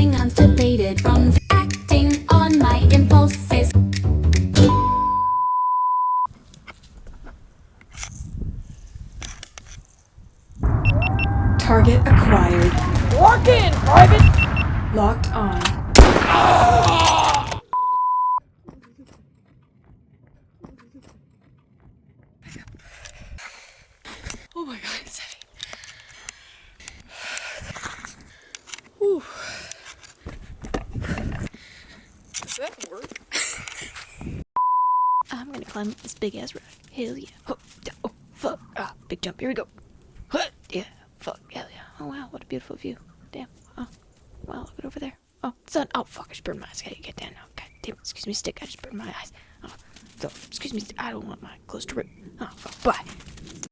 feeling constipated from acting on my impulses. Target acquired. Walk in, Private! Locked on. Oh my god, it's heavy. Whew. Does that work? I'm gonna climb up this big ass rock. Hell yeah. Oh, fuck. Ah, big jump. Here we go. Yeah, fuck. Hell yeah. Oh wow, what a beautiful view. Damn. Oh, wow, look at over there. Oh, sun. Oh, fuck, I just burned my eyes. Gotta get down now. God damn, excuse me, stick. I just burned my eyes. Oh, so, excuse me, I don't want my clothes to rip. Oh, fuck. Bye.